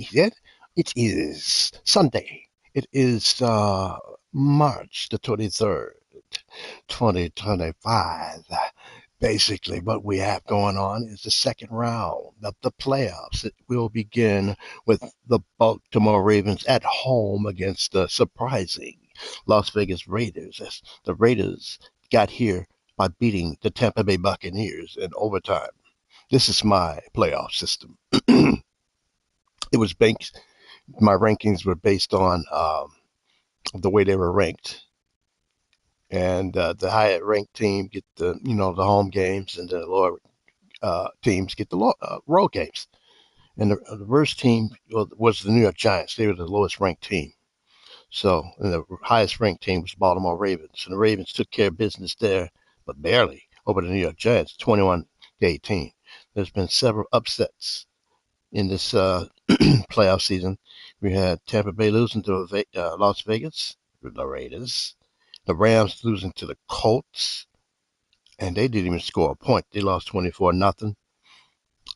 It, it is Sunday. It is March the 23rd, 2025. Basically, what we have going on is the second round of the playoffs. It will begin with the Baltimore Ravens at home against the surprising Las Vegas Raiders, as the Raiders got here by beating the Tampa Bay Buccaneers in overtime. This is my playoff system. It was based, my rankings were based on the way they were ranked, and the higher ranked team get the home games, and the lower teams get the road games. And the worst team was the New York Giants. They were the lowest ranked team. So and the highest ranked team was Baltimore Ravens, and the Ravens took care of business there, but barely over the New York Giants, 21-18. There's been several upsets in this playoff season. We had Tampa Bay losing to Las Vegas, the Raiders. The Rams losing to the Colts, and they didn't even score a point. They lost 24-0.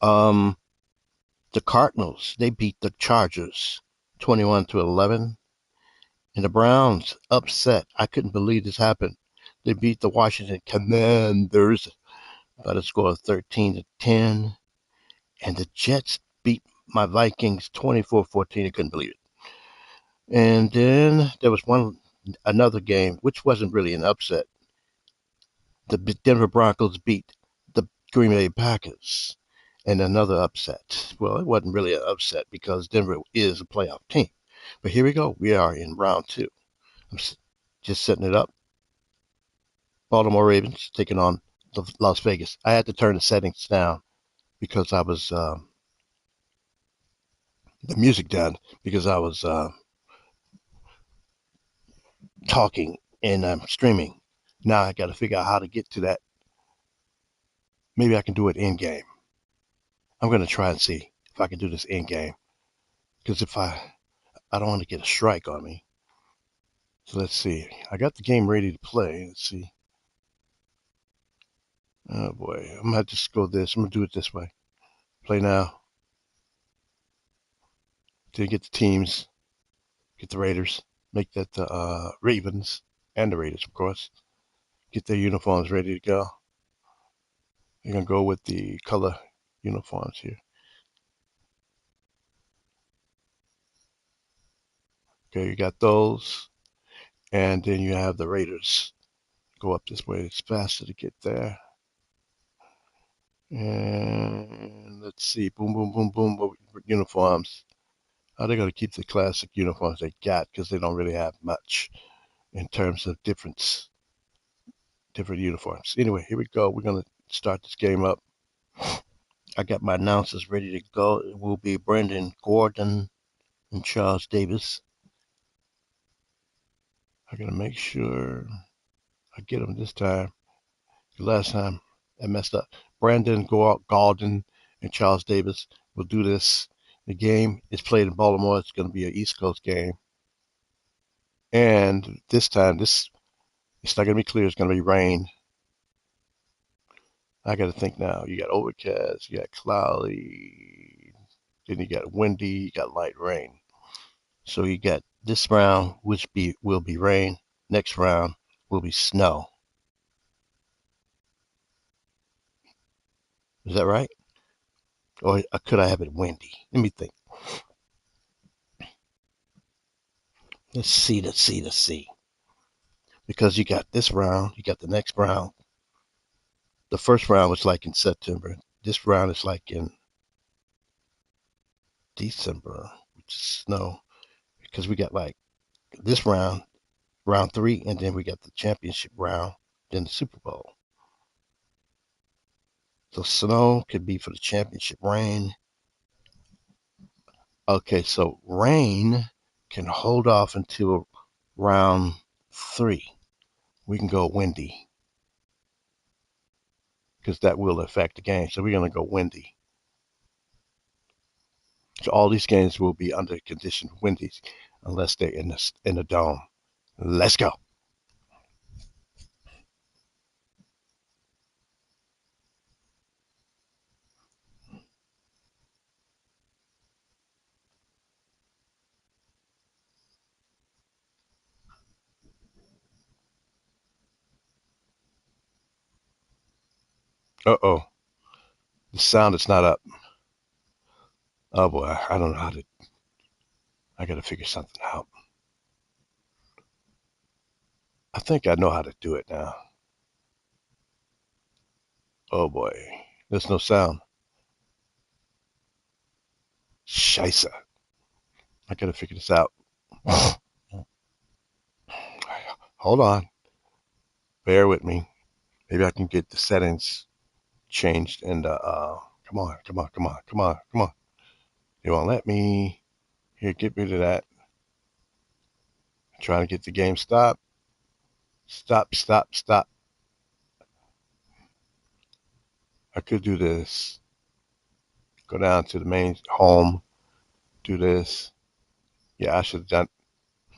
Um, the Cardinals, they beat the Chargers 21-11. And the Browns upset. I couldn't believe this happened. They beat the Washington Commanders by the score of 13-10. And the Jets beat my Vikings 24-14. I couldn't believe it. And then there was another game, which wasn't really an upset. The Denver Broncos beat the Green Bay Packers and another upset. Well, it wasn't really an upset because Denver is a playoff team. But here we go. We are in round two. I'm just setting it up. Baltimore Ravens taking on Las Vegas. I had to turn the settings down because I was the music down because I was talking and streaming. Now I got to figure out how to get to that. Maybe I can do it in game. I'm going to try and see if I can do this in game because if I don't want to get a strike on me. So let's see. I got the game ready to play. Let's see. Oh boy, I'm gonna just go this. I'm gonna do it this way. Play now. To get the teams, get the Raiders, make that the Ravens and the Raiders, of course. Get their uniforms ready to go. You're gonna go with the color uniforms here. Okay, you got those, and then you have the Raiders. Go up this way. It's faster to get there. And let's see. Boom, boom, boom, boom. Uniforms. Are they going to keep the classic uniforms they got because they don't really have much in terms of different uniforms. Anyway, here we go. We're going to start this game up. I got my announcers ready to go. It will be Brandon Gordon and Charles Davis. I got to make sure I get them this time. Last time I messed up. Brandon Gordon and Charles Davis will do this. The game is played in Baltimore. It's going to be an East Coast game. And this time, it's not going to be clear. It's going to be rain. I got to think now. You got overcast, you got cloudy, then you got windy, you got light rain. So you got this round, which will be rain. Next round will be snow. Is that right? Or could I have it windy? Let me think. Let's see. Because you got this round, you got the next round. The first round was like in September. This round is like in December, which is snow. Because we got like this round three, and then we got the championship round, then the Super Bowl. So snow could be for the championship. Rain. Okay, so rain can hold off until round three. We can go windy because that will affect the game. So we're gonna go windy. So all these games will be under condition windy unless they're in the dome. Let's go. Uh-oh. The sound is not up. Oh, boy. I don't know how to. I got to figure something out. I think I know how to do it now. Oh, boy. There's no sound. Scheisse. I got to figure this out. Hold on. Bear with me. Maybe I can get the settings changed and come on. They won't let me. Here, get rid of that. I'm trying to get the game stopped. Stop. I could do this. Go down to the main home. Do this. Yeah, I should have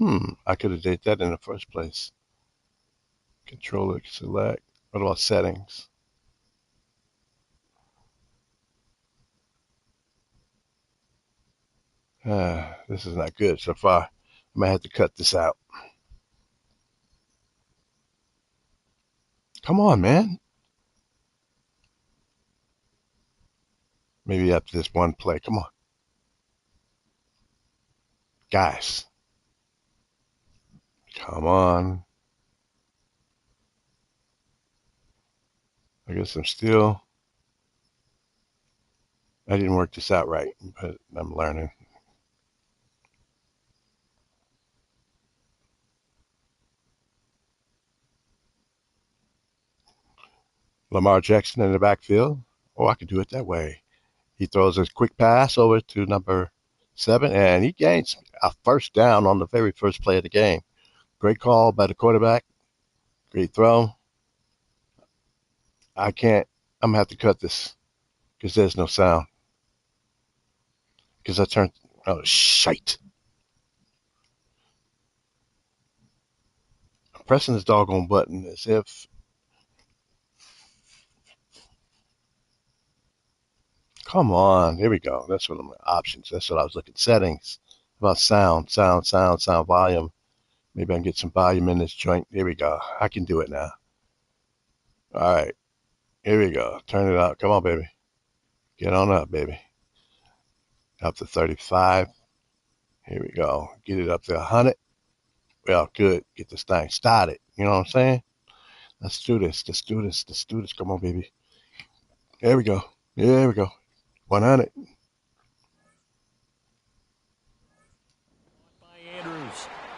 done. I could have did that in the first place. Controller select. What about settings? This is not good so far. I might have to cut this out. Come on, man. Maybe after this one play. Come on. Guys. Come on. I guess I didn't work this out right, but I'm learning. Lamar Jackson in the backfield. Oh, I could do it that way. He throws a quick pass over to number 7, and he gains a first down on the very first play of the game. Great call by the quarterback. Great throw. I'm going to have to cut this because there's no sound. Because oh, shite. I'm pressing this doggone button as if, come on, here we go. That's what I'm, options. That's what I was looking, settings. About sound, volume. Maybe I can get some volume in this joint. Here we go. I can do it now. All right. Here we go. Turn it up. Come on, baby. Get on up, baby. Up to 35. Here we go. Get it up to 100. Well, good. Get this thing started. You know what I'm saying? Let's do this. Come on, baby. There we go. 100.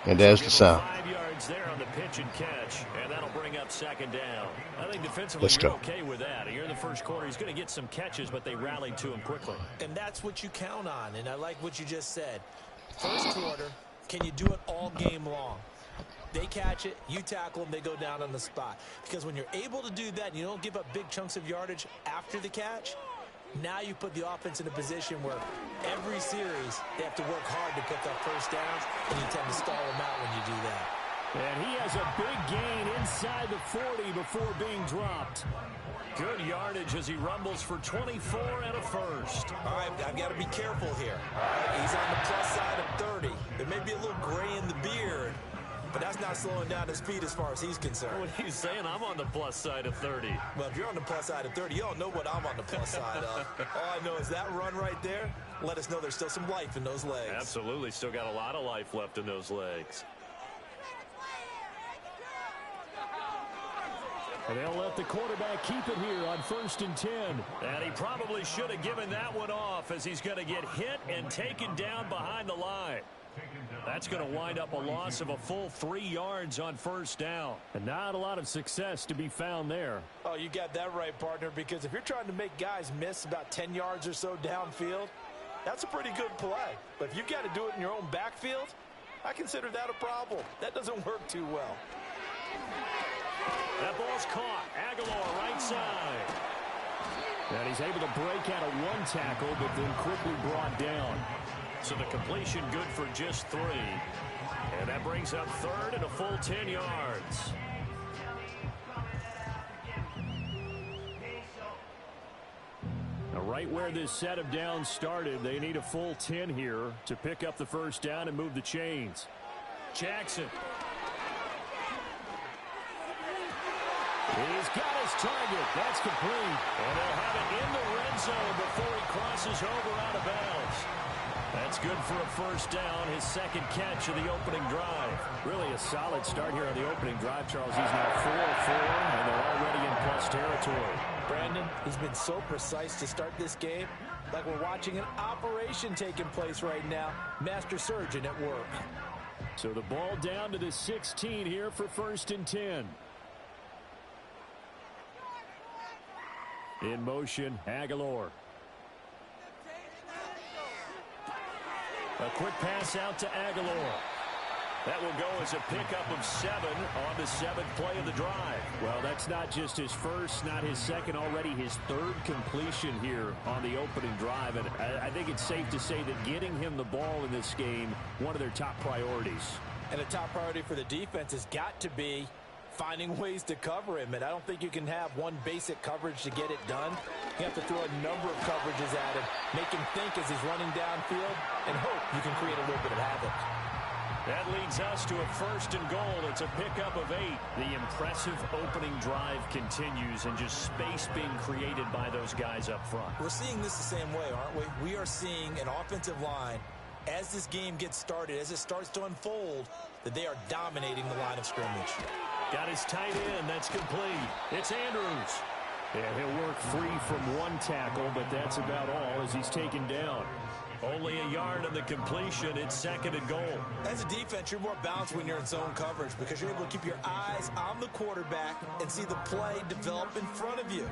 And there's the sound. 5 yards there on the pitch and catch, and that'll bring up second down. I think defensively Let's go. You're okay with that. Here in the first quarter, he's going to get some catches, but they rallied to him quickly. And that's what you count on, and I like what you just said. First quarter, can you do it all game long? They catch it, you tackle them, they go down on the spot. Because when you're able to do that and you don't give up big chunks of yardage after the catch, now you put the offense in a position where every series they have to work hard to pick up first downs, and you tend to stall them out when you do that. And he has a big gain inside the 40 before being dropped. Good yardage as he rumbles for 24 and a first. All right, I've got to be careful here. All right, he's on the plus side of 30. There may be a little gray in the beard, but that's not slowing down his speed as far as he's concerned. What he's saying, I'm on the plus side of 30. Well, if you're on the plus side of 30, you don't know what I'm on the plus side of. All I know is that run right there let us know there's still some life in those legs. Absolutely, still got a lot of life left in those legs. And they'll let the quarterback keep it here on 1st and 10. And he probably should have given that one off as he's going to get hit and taken down behind the line. That's going to wind up a loss of a full 3 yards on first down. And not a lot of success to be found there. Oh, you got that right, partner, because if you're trying to make guys miss about 10 yards or so downfield, that's a pretty good play. But if you've got to do it in your own backfield, I consider that a problem. That doesn't work too well. That ball's caught. Aguilar right side. And he's able to break out of one tackle, but then quickly brought down. So the completion good for just 3. And that brings up 3rd and a full 10 yards. Now right where this set of downs started, they need a full 10 here to pick up the first down and move the chains. Jackson. He's got his target. That's complete. And they'll have it in the red zone before he crosses over out of bounds. That's good for a first down, his second catch of the opening drive. Really a solid start here on the opening drive, Charles. He's now 4-4, and they're already in plus territory. Brandon, he's been so precise to start this game, like we're watching an operation taking place right now. Master surgeon at work. So the ball down to the 16 here for first and 10. In motion, Aguilar. A quick pass out to Aguilar. That will go as a pickup of 7 on the 7th play of the drive. Well, that's not just his first, not his second, already his third completion here on the opening drive. And I think it's safe to say that getting him the ball in this game, one of their top priorities. And a top priority for the defense has got to be finding ways to cover him. And I don't think you can have one basic coverage to get it done. You have to throw a number of coverages at him, make him think as he's running downfield, and hope you can create a little bit of havoc. That leads us to a first and goal. It's a pickup of 8. The impressive opening drive continues, and just space being created by those guys up front. We're seeing this the same way, aren't we? We are seeing an offensive line, as this game gets started, as it starts to unfold, that they are dominating the line of scrimmage. Got his tight end. That's complete. It's Andrews. Yeah, he'll work free from one tackle, but that's about all as he's taken down. Only a yard on the completion. It's second and goal. As a defense, you're more balanced when you're in zone coverage because you're able to keep your eyes on the quarterback and see the play develop in front of you.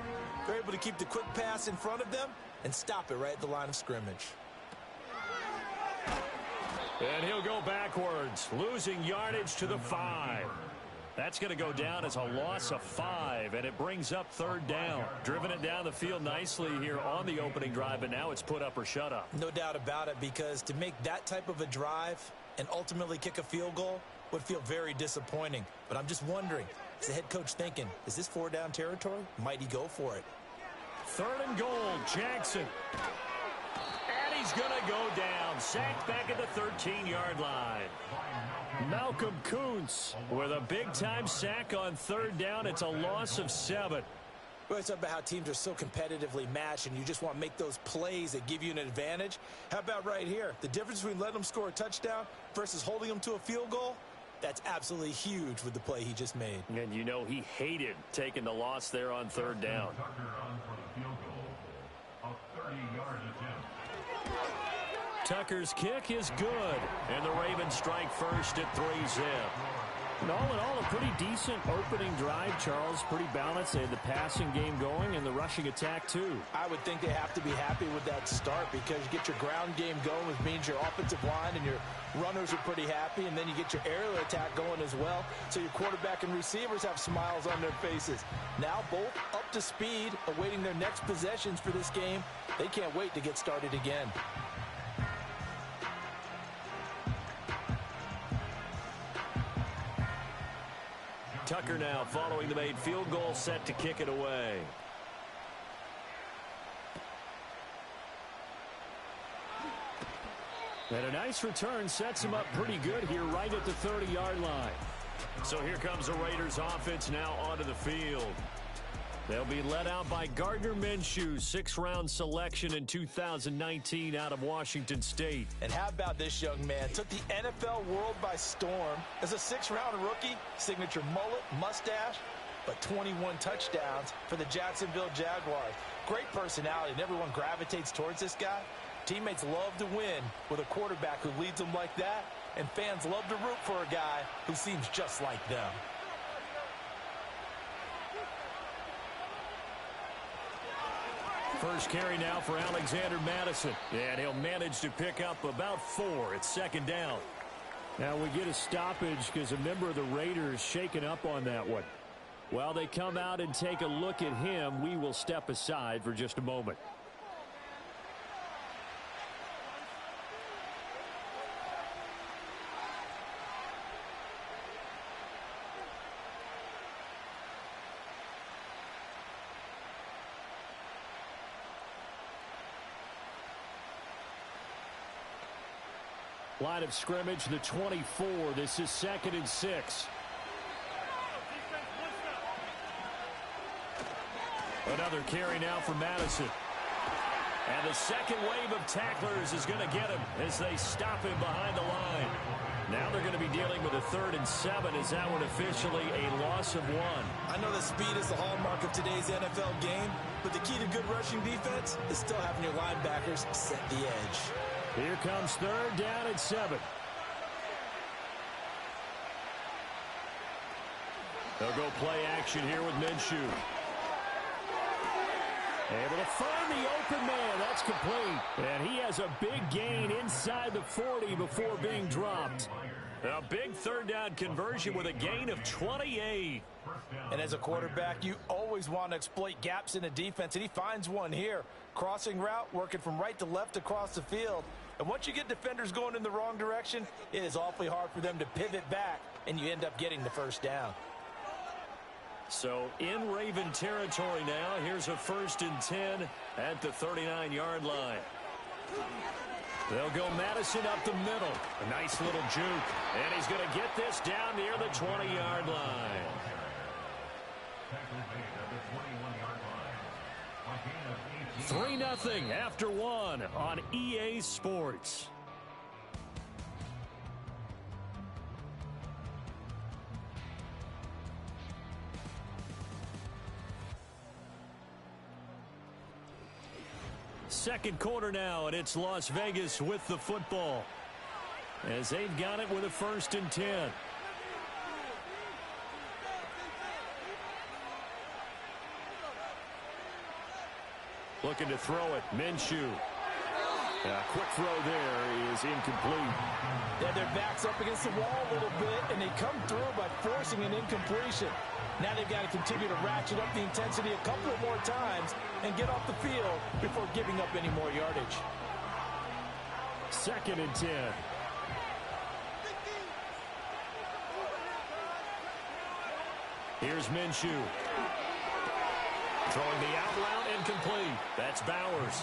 You're able to keep the quick pass in front of them and stop it right at the line of scrimmage. And he'll go backwards, losing yardage to the 5. That's going to go down as a loss of 5, and it brings up third down. Driven it down the field nicely here on the opening drive, and now it's put up or shut up. No doubt about it, because to make that type of a drive and ultimately kick a field goal would feel very disappointing. But I'm just wondering, is the head coach thinking, is this 4-down territory? Might he go for it? Third and goal, Jackson. And he's going to go down. Sacked back at the 13-yard line. Malcolm Kuntz with a big-time sack on third down. It's a loss of 7. Well, it's about how teams are so competitively matched, and you just want to make those plays that give you an advantage. How about right here? The difference between letting them score a touchdown versus holding them to a field goal, that's absolutely huge with the play he just made. And you know he hated taking the loss there on third down. Tucker's kick is good, and the Ravens strike first at 3-zip. And all in all, a pretty decent opening drive, Charles. Pretty balanced. They had the passing game going and the rushing attack, too. I would think they have to be happy with that start because you get your ground game going, which means your offensive line and your runners are pretty happy, and then you get your aerial attack going as well. So your quarterback and receivers have smiles on their faces. Now both up to speed, awaiting their next possessions for this game. They can't wait to get started again. Tucker now following the made field goal, set to kick it away. And a nice return sets him up pretty good here right at the 30-yard line. So here comes the Raiders offense now onto the field. They'll be led out by Gardner Minshew, 6th-round selection in 2019 out of Washington State. And how about this young man? Took the NFL world by storm. As a 6th-round rookie, signature mullet, mustache, but 21 touchdowns for the Jacksonville Jaguars. Great personality, and everyone gravitates towards this guy. Teammates love to win with a quarterback who leads them like that, and fans love to root for a guy who seems just like them. First carry now for Alexander Madison. And he'll manage to pick up about 4. It's second down. Now we get a stoppage because a member of the Raiders shaken up on that one. While they come out and take a look at him, we will step aside for just a moment. Line of scrimmage, the 24. This is 2nd and 6. Another carry now for Madison. And the second wave of tacklers is going to get him as they stop him behind the line. Now they're going to be dealing with a 3rd and 7. Is that one officially a loss of 1? I know that speed is the hallmark of today's NFL game, but the key to good rushing defense is still having your linebackers set the edge. Here comes 3rd down and 7. They'll go play action here with Minshew. Able to find the open man. That's complete. And he has a big gain inside the 40 before being dropped. A big 3rd down conversion with a gain of 28. And as a quarterback, you always want to exploit gaps in a defense, and he finds one here. Crossing route, working from right to left across the field. And once you get defenders going in the wrong direction, it is awfully hard for them to pivot back, and you end up getting the 1st down. So in Raven territory now. Here's a 1st and 10 at the 39-yard line. They'll go Madison up the middle. A nice little juke. And he's going to get this down near the 20-yard line. 3-0 after 1 on EA Sports. Second quarter now, and it's Las Vegas with the football as they've got it with a 1st and 10. Looking to throw it. Minshew. Quick throw there is incomplete. Yeah, their back's up against the wall a little bit, and they come through by forcing an incompletion. Now they've got to continue to ratchet up the intensity a couple of more times and get off the field before giving up any more yardage. 2nd and 10. Here's Minshew. Throwing the out route incomplete. That's Bowers.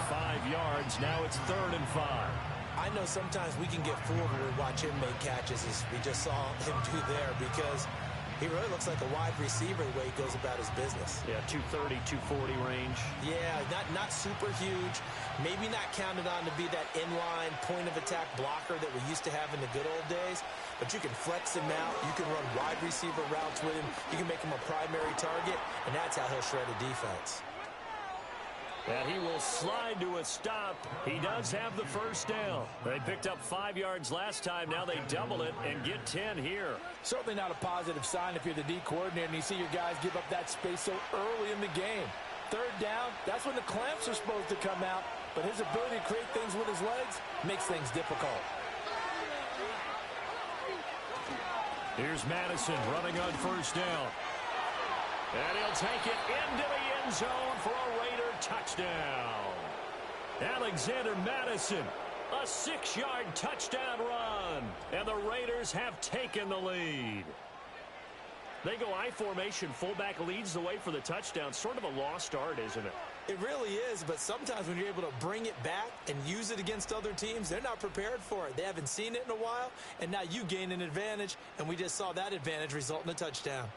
5 yards. Now it's 3rd and 5. I know sometimes we can get fooled when we watch him make catches, as we just saw him do there, because he really looks like a wide receiver the way he goes about his business. Yeah, 230, 240 range. Yeah, not super huge. Maybe not counted on to be that inline point-of-attack blocker that we used to have in the good old days. But you can flex him out. You can run wide receiver routes with him. You can make him a primary target, and that's how he'll shred a defense. And he will slide to a stop. He does have the 1st down. They picked up 5 yards last time. Now they double it and get 10 here. Certainly not a positive sign if you're the D coordinator and you see your guys give up that space so early in the game. 3rd down, that's when the clamps are supposed to come out. But his ability to create things with his legs makes things difficult. Here's Madison running on 1st down. And he'll take it into the end zone for a Raider touchdown. Alexander Madison, a 6-yard touchdown run. And the Raiders have taken the lead. They go I formation. Fullback leads the way for the touchdown. Sort of a lost art, isn't it? It really is, but sometimes when you're able to bring it back and use it against other teams, they're not prepared for it. They haven't seen it in a while, and now you gain an advantage, and we just saw that advantage result in a touchdown.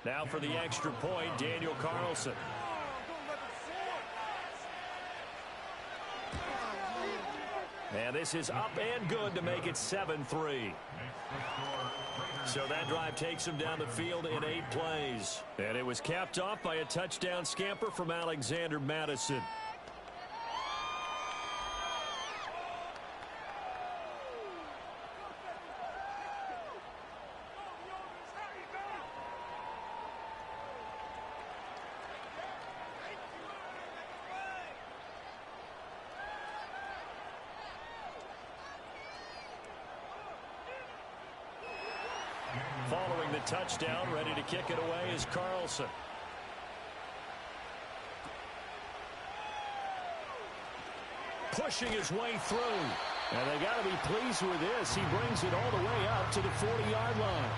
Now for the extra point, Daniel Carlson. And this is up and good to make it 7-3. So that drive takes him down the field in 8 plays. And it was capped off by a touchdown scamper from Alexander Madison. Following the touchdown, ready to kick it away is Carlson. Pushing his way through. And they got to be pleased with this. He brings it all the way up to the 40-yard line.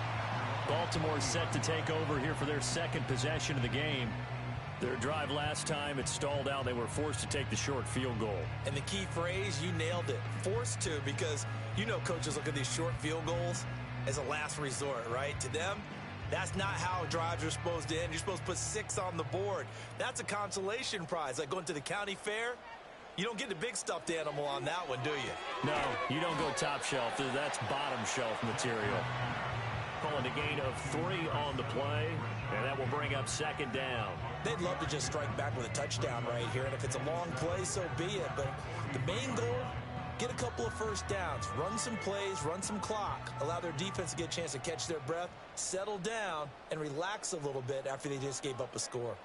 Baltimore set to take over here for their 2nd possession of the game. Their drive last time, it stalled out. They were forced to take the short field goal. And the key phrase, you nailed it. Forced to, because you know coaches look at these short field goals. as a last resort, right? To them, that's not how drives are supposed to end. You're supposed to put 6 on the board. That's a consolation prize, like going to the county fair. You don't get the big stuffed animal on that one, do you? No, you don't go top shelf. That's bottom shelf material. Calling a gain of 3 on the play, and that will bring up second down. They'd love to just strike back with a touchdown right here, and if it's a long play, so be it. But the main goal, get a couple of first downs, run some plays, run some clock, allow their defense to get a chance to catch their breath, settle down, and relax a little bit after they just gave up a score.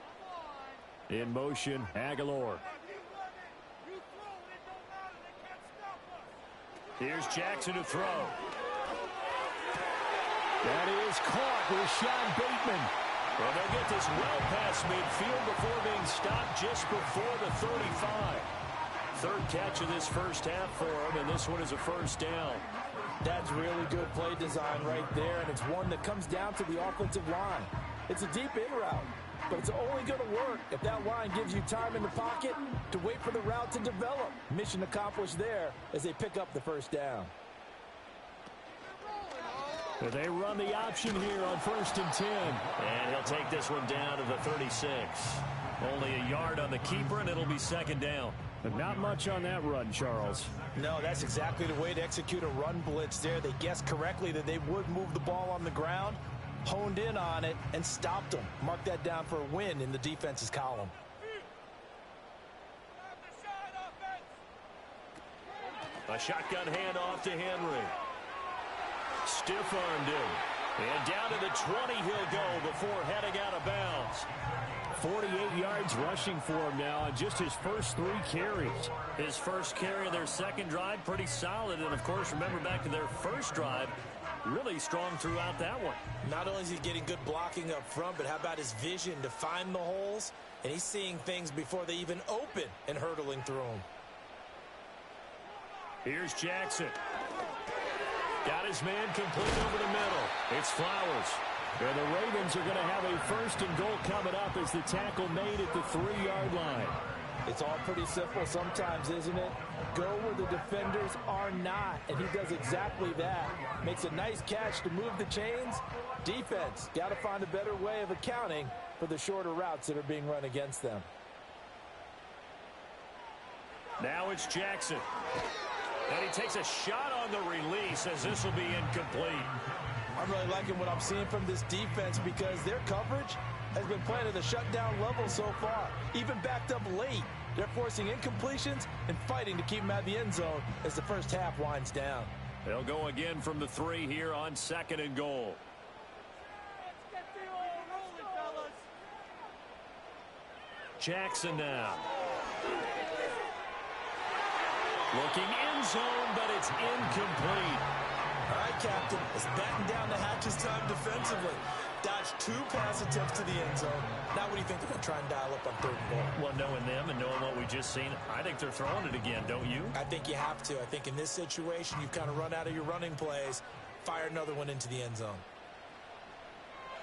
In motion, Aguilar. Here's Jackson to throw. That is caught with Sean Bateman. Well, they'll get this well past midfield before being stopped just before the 35. Third catch of this first half for him, and this one is a first down. That's really good play design right there, and it's one that comes down to the offensive line. It's a deep in route, but it's only going to work if that line gives you time in the pocket to wait for the route to develop. Mission accomplished there as they pick up the first down. They run the option here on 1st and 10. And he'll take this one down to the 36. Only a yard on the keeper, and it'll be second down. But not much on that run, Charles. No, that's exactly the way to execute a run blitz there. They guessed correctly that they would move the ball on the ground, honed in on it, and stopped them. Mark that down for a win in the defense's column. A shotgun handoff to Henry. Stiff-armed him. And down to the 20 he'll go before heading out of bounds. 48 yards rushing for him now on just his first 3 carries. His first carry of their second drive, pretty solid. And, of course, remember back to their first drive, really strong throughout that one. Not only is he getting good blocking up front, but how about his vision to find the holes? And he's seeing things before they even open and hurtling through them. Here's Jackson. Got his man complete over the middle. It's Flowers. And the Ravens are going to have a 1st and goal coming up as the tackle made at the 3-yard line. It's all pretty simple sometimes, isn't it? Go where the defenders are not, and he does exactly that. Makes a nice catch to move the chains. Defense got to find a better way of accounting for the shorter routes that are being run against them. Now it's Jackson. And he takes a shot on the release as this will be incomplete. I'm really liking what I'm seeing from this defense because their coverage has been playing at the shutdown level so far. Even backed up late, they're forcing incompletions and fighting to keep them out of the end zone as the first half winds down. They'll go again from the 3 here on 2nd and goal. Jackson now. Looking end zone, but it's incomplete. All right, Captain, it's batten down the hatches time defensively. Dodged 2 pass attempts to the end zone. Now what do you think they're going to try and dial up on 3rd and goal? Well, knowing them and knowing what we just seen, I think they're throwing it again, don't you? I think you have to. I think in this situation, you've kind of run out of your running plays. Fire another one into the end zone.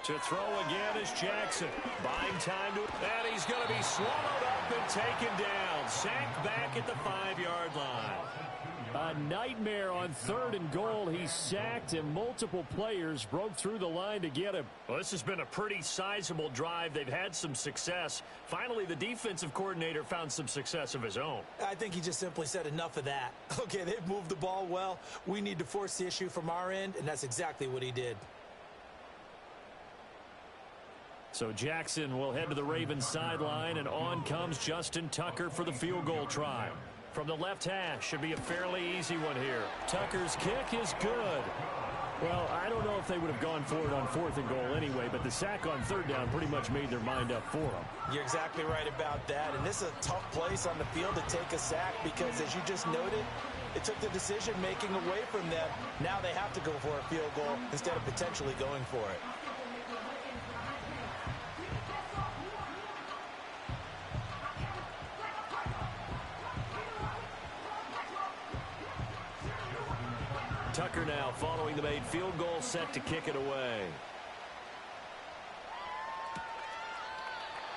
To throw again is Jackson. Buying time to... And he's going to be swallowed up and taken down. Sacked back at the 5-yard line. A nightmare on 3rd and goal. He's sacked, and multiple players broke through the line to get him. Well, this has been a pretty sizable drive. They've had some success. Finally, the defensive coordinator found some success of his own. I think he just simply said enough of that. Okay, they've moved the ball well. We need to force the issue from our end, and that's exactly what he did. So Jackson will head to the Ravens sideline, and on comes Justin Tucker for the field goal try. From the left hash, should be a fairly easy one here. Tucker's kick is good. Well, I don't know if they would have gone for it on 4th and goal anyway, but the sack on 3rd down pretty much made their mind up for them. You're exactly right about that, and this is a tough place on the field to take a sack because, as you just noted, it took the decision-making away from them. Now they have to go for a field goal instead of potentially going for it. Tucker now following the made field goal, set to kick it away.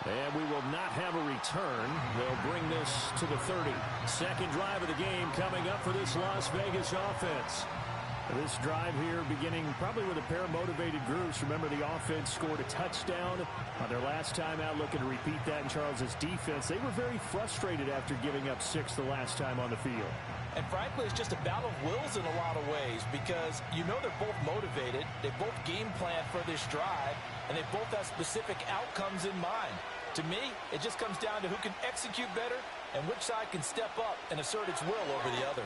And we will not have a return. They'll bring this to the 30. Second drive of the game coming up for this Las Vegas offense. This drive here beginning probably with a pair of motivated groups. Remember, the offense scored a touchdown on their last time out, looking to repeat that in Charles's defense. They were very frustrated after giving up 6 the last time on the field. And frankly, it's just a battle of wills in a lot of ways because you know they're both motivated. They both game plan for this drive, and they both have specific outcomes in mind. To me, it just comes down to who can execute better and which side can step up and assert its will over the other.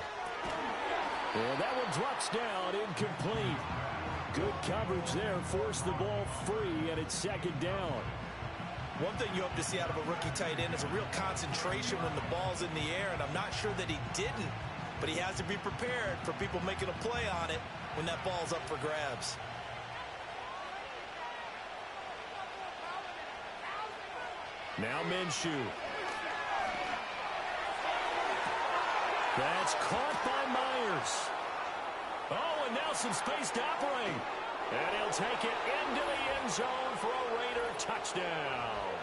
Well, that one drops down, incomplete. Good coverage there, forced the ball free, and it's second down. One thing you hope to see out of a rookie tight end is a real concentration when the ball's in the air, and I'm not sure that he didn't, but he has to be prepared for people making a play on it when that ball's up for grabs. Now Minshew. That's caught by Myers. Oh, and now some space to operate. And he'll take it into the end zone for a Raider touchdown.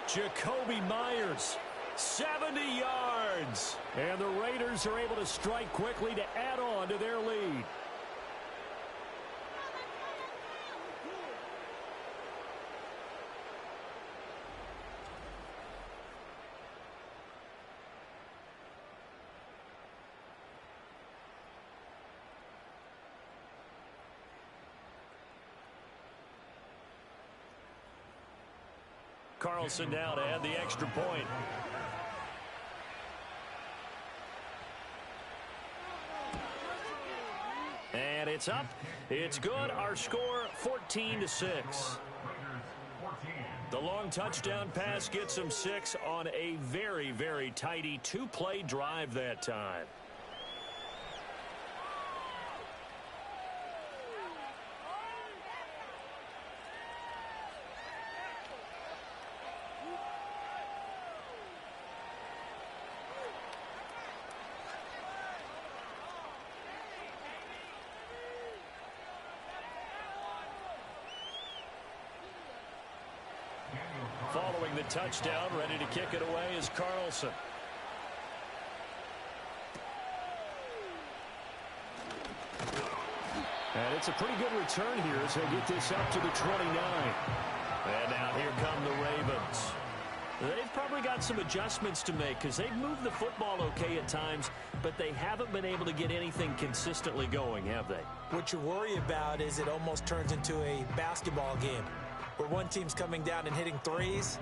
Jacoby Myers, 70 yards. And the Raiders are able to strike quickly to add on to their lead. Carlson now to add the extra point. And it's up. It's good. Our score 14-6. The long touchdown pass gets them 6 on a very, very tidy 2-play drive that time. Following the touchdown, ready to kick it away is Carlson. And it's a pretty good return here as they get this up to the 29. And now here come the Ravens. They've probably got some adjustments to make because they've moved the football okay at times, but they haven't been able to get anything consistently going, have they? What you worry about is it almost turns into a basketball game where one team's coming down and hitting threes,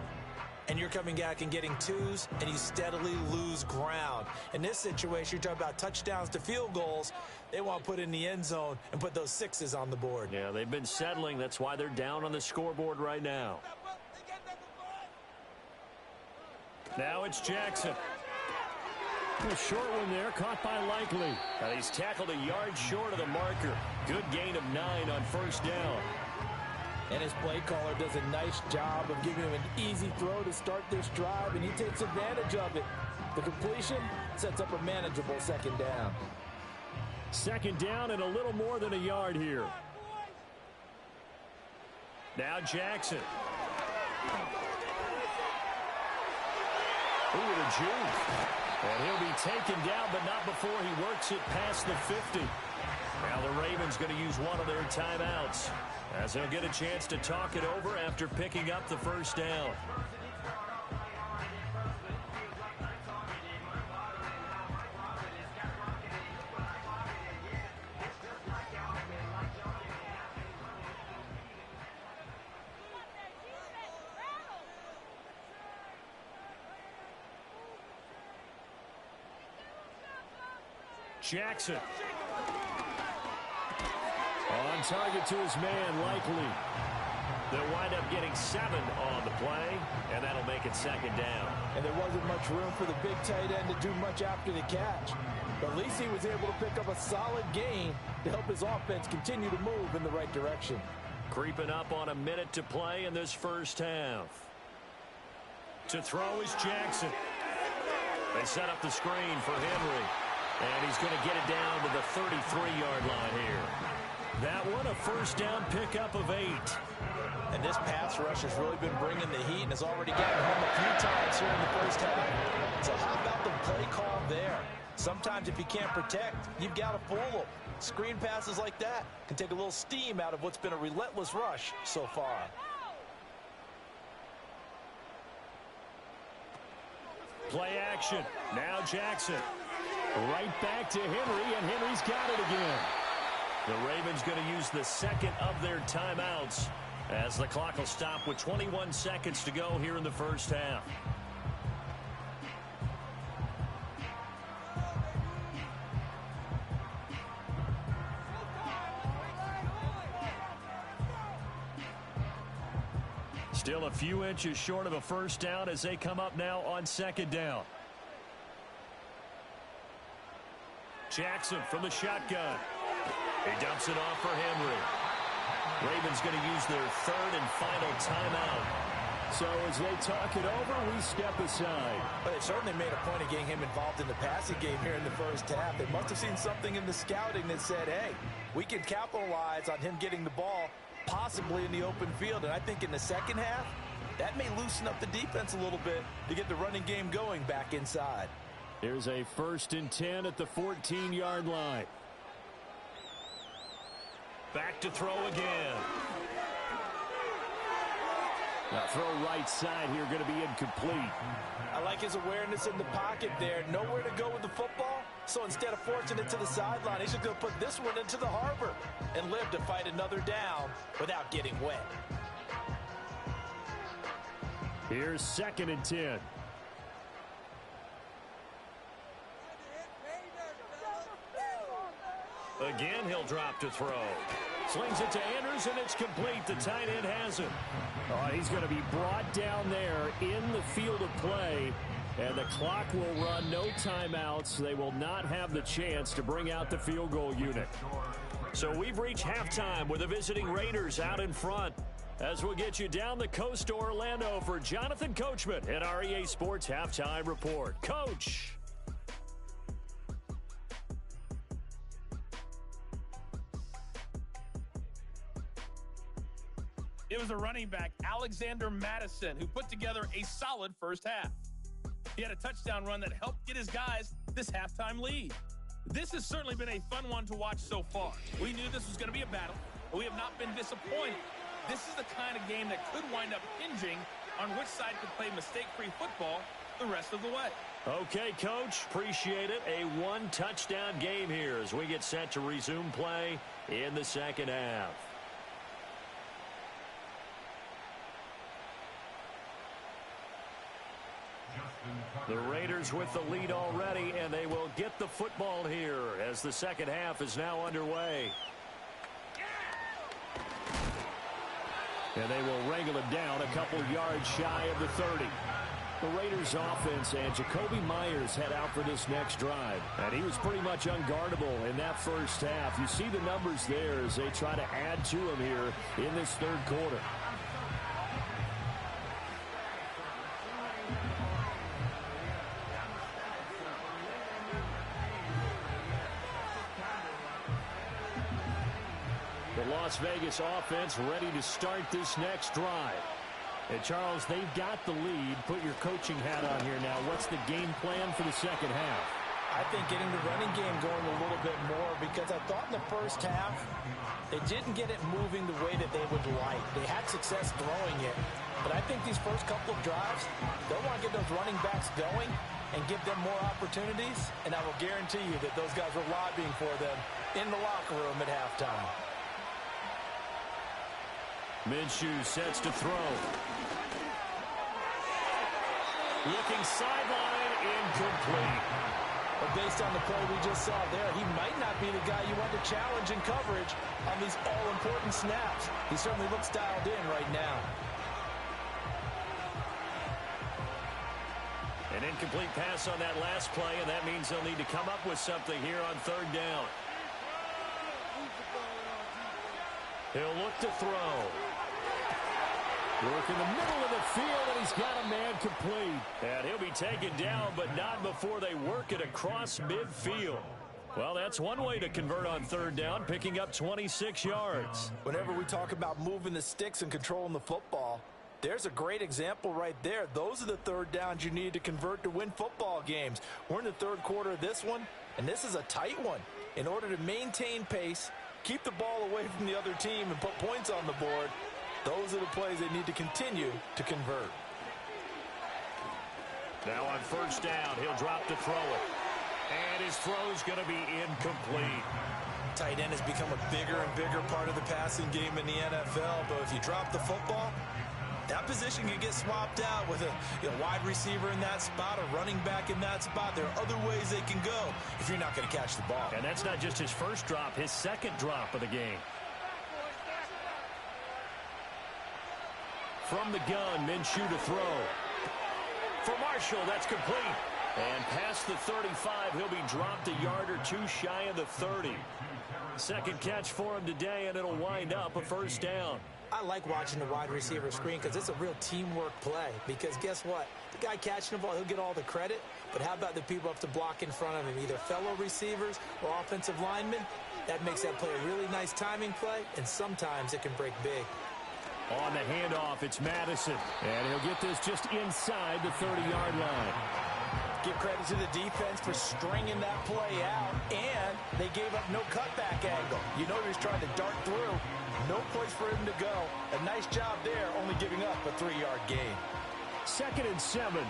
and you're coming back and getting twos, and you steadily lose ground. In this situation, you're talking about touchdowns to field goals. They want to put in the end zone and put those 6s on the board. Yeah, they've been settling. That's why they're down on the scoreboard right now. Now it's Jackson. A short one there, caught by Likely. He's tackled a yard short of the marker. Good gain of 9 on first down. And his play caller does a nice job of giving him an easy throw to start this drive, and he takes advantage of it. The completion sets up a manageable second down. Second down and a little more than a yard here. Now Jackson. Ooh, the juke. And he'll be taken down, but not before he works it past the 50. Now the Ravens going to use one of their timeouts as they'll get a chance to talk it over after picking up the first down. Jackson. On target to his man, Likely. They'll wind up getting 7 on the play, and that'll make it second down. And there wasn't much room for the big tight end to do much after the catch. But at least he was able to pick up a solid gain to help his offense continue to move in the right direction. Creeping up on a minute to play in this first half. To throw is Jackson. They set up the screen for Henry. And he's going to get it down to the 33-yard line here. That one, a first down pickup of 8. And this pass rush has really been bringing the heat and has already gotten home a few times here in the first half. So how about the play call there? Sometimes if you can't protect, you've got to fool them. Screen passes like that can take a little steam out of what's been a relentless rush so far. Play action. Now Jackson. Right back to Henry, and Henry's got it again. The Ravens going to use the second of their timeouts as the clock will stop with 21 seconds to go here in the first half. Still a few inches short of a first down as they come up now on second down. Jackson from the shotgun. He dumps it off for Henry. Ravens going to use their third and final timeout. So as they talk it over, we step aside. But they certainly made a point of getting him involved in the passing game here in the first half. They must have seen something in the scouting that said, hey, we can capitalize on him getting the ball possibly in the open field. And I think in the second half, that may loosen up the defense a little bit to get the running game going back inside. Here's a 1st and 10 at the 14-yard line. Back to throw again. Now throw right side here, going to be incomplete. I like his awareness in the pocket there. Nowhere to go with the football. So instead of forcing it to the sideline, he's just going to put this one into the harbor and live to fight another down without getting wet. Here's 2nd and 10. Again, he'll drop to throw. Slings it to Andrews, and it's complete. The tight end has it. Oh, he's going to be brought down there in the field of play, and the clock will run. No timeouts. They will not have the chance to bring out the field goal unit. So we've reached halftime with the visiting Raiders out in front. As we'll get you down the coast to Orlando for Jonathan Coachman at our EA Sports Halftime Report. Coach. It was a running back, Alexander Madison, who put together a solid first half. He had a touchdown run that helped get his guys this halftime lead. This has certainly been a fun one to watch so far. We knew this was going to be a battle, but we have not been disappointed. This is the kind of game that could wind up hinging on which side could play mistake-free football the rest of the way. Okay, Coach. Appreciate it. A one-touchdown game here as we get set to resume play in the second half. The Raiders with the lead already, and they will get the football here as the second half is now underway. And they will wrangle it down a couple yards shy of the 30. The Raiders offense and Jacoby Myers head out for this next drive. And he was pretty much unguardable in that first half. You see the numbers there as they try to add to him here in this third quarter. The Las Vegas offense ready to start this next drive. And Charles, they've got the lead. Put your coaching hat on here now. What's the game plan for the second half? I think getting the running game going a little bit more, because I thought in the first half they didn't get it moving the way that they would like. They had success throwing it, but I think these first couple of drives, they'll want to get those running backs going and give them more opportunities, and I will guarantee you that those guys were lobbying for them in the locker room at halftime. Minshew sets to throw. Looking sideline, incomplete. But based on the play we just saw there, he might not be the guy you want to challenge in coverage on these all-important snaps. He certainly looks dialed in right now. An incomplete pass on that last play, and that means they'll need to come up with something here on third down. He'll look to throw. Work in the middle of the field, and he's got a man complete. And he'll be taken down, but not before they work it across midfield. Well, that's one way to convert on third down, picking up 26 yards. Whenever we talk about moving the sticks and controlling the football, there's a great example right there. Those are the third downs you need to convert to win football games. We're in the third quarter of this one, and this is a tight one. In order to maintain pace, keep the ball away from the other team, and put points on the board, those are the plays they need to continue to convert. Now on first down, he'll drop to throw it. And his throw's going to be incomplete. Tight end has become a bigger and bigger part of the passing game in the NFL, but if you drop the football, that position can get swapped out with a wide receiver in that spot, a running back in that spot. There are other ways they can go if you're not going to catch the ball. And that's not just his first drop, his second drop of the game. From the gun, Minshew to throw. For Marshall, that's complete. And past the 35, he'll be dropped a yard or two shy of the 30. Second catch for him today, and it'll wind up a first down. I like watching the wide receiver screen because it's a real teamwork play. Because guess what? The guy catching the ball, he'll get all the credit. But how about the people up to block in front of him, either fellow receivers or offensive linemen? That makes that play a really nice timing play, and sometimes it can break big. On the handoff, it's Madison. And he'll get this just inside the 30-yard line. Give credit to the defense for stringing that play out, and they gave up no cutback angle. You know he was trying to dart through. No place for him to go. A nice job there, only giving up a 3-yard gain. 2nd and 7.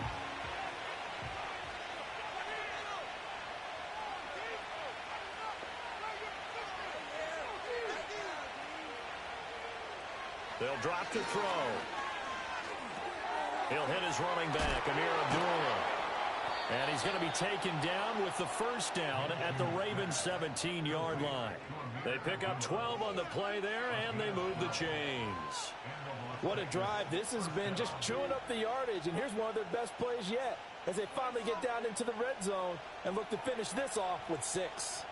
They'll drop to throw. He'll hit his running back, Amir Abdullah. And he's going to be taken down with the first down at the Ravens' 17-yard line. They pick up 12 on the play there, and they move the chains. What a drive. This has been just chewing up the yardage, and here's one of their best plays yet as they finally get down into the red zone and look to finish this off with 6.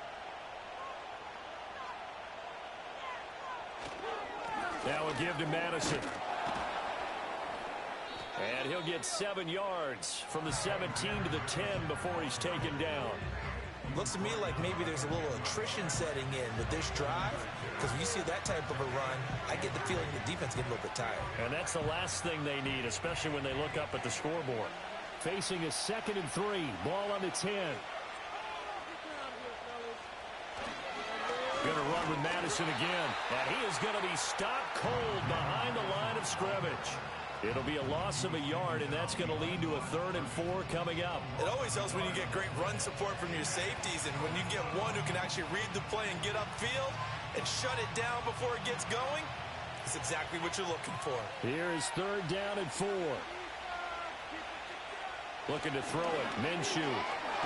Now we'll give to Madison. And he'll get 7 yards from the 17 to the 10 before he's taken down. Looks to me like maybe there's a little attrition setting in with this drive, because when you see that type of a run, I get the feeling the defense getting a little bit tired. And that's the last thing they need, especially when they look up at the scoreboard. Facing a 2nd and 3, ball on the 10. Going to run with Madison again. And he is going to be stopped cold behind the line of scrimmage. It'll be a loss of a yard, and that's going to lead to a 3rd and 4 coming up. It always helps when you get great run support from your safeties, and when you get one who can actually read the play and get upfield and shut it down before it gets going, it's exactly what you're looking for. Here is 3rd down and 4. Looking to throw it. Minshew.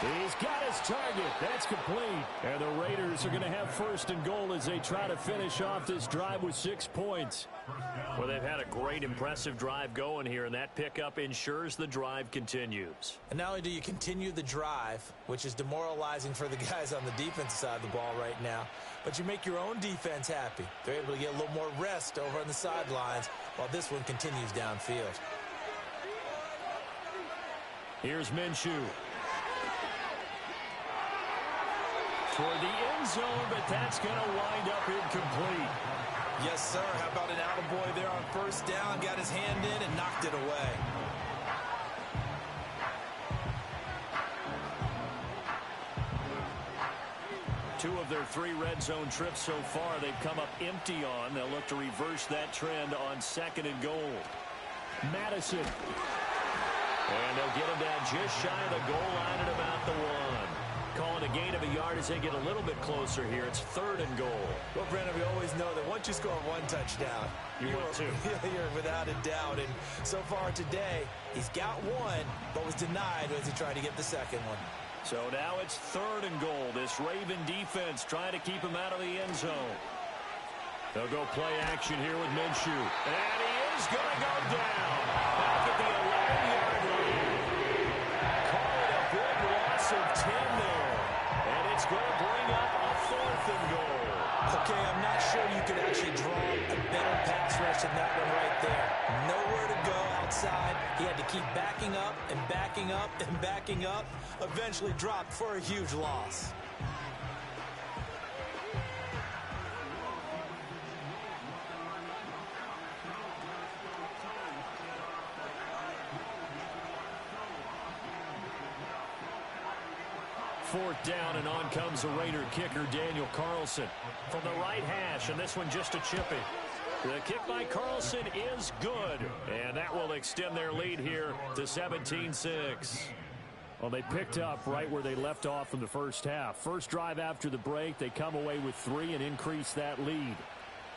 He's got his target. That's complete. And the Raiders are going to have 1st and goal as they try to finish off this drive with 6 points. Well, they've had a great, impressive drive going here, and that pickup ensures the drive continues. And not only do you continue the drive, which is demoralizing for the guys on the defensive side of the ball right now, but you make your own defense happy. They're able to get a little more rest over on the sidelines while this one continues downfield. Here's Minshew. Toward the end zone, but that's going to wind up incomplete. Yes, sir. How about an attaboy there on first down? Got his hand in and knocked it away. Two of their 3 red zone trips so far, they've come up empty on. They'll look to reverse that trend on 2nd and goal. Madison. And they'll get him down just shy of the goal line at about the 1. Calling a gain of a yard as they get a little bit closer here. It's 3rd and goal. Well, Brandon, we always know that once you score 1 touchdown, you're without a doubt. And so far today, he's got 1, but was denied as he tried to get the 2nd one. So now it's 3rd and goal. This Raven defense trying to keep him out of the end zone. They'll go play action here with Minshew. And he is going to go down. Back at the 11-yard line. Call it a big loss of 10 there. And it's going to bring up a 4th and goal. Okay, I'm not sure you could actually draw a better pass rush than that one right there. Nowhere to go outside. He had to keep backing up and backing up and backing up. Eventually dropped for a huge loss. 4th down, and on comes the Raider kicker, Daniel Carlson. From the right hash, and this one just a chipping. The kick by Carlson is good, and that will extend their lead here to 17-6. Well, they picked up right where they left off in the first half. First drive after the break, they come away with 3 and increase that lead.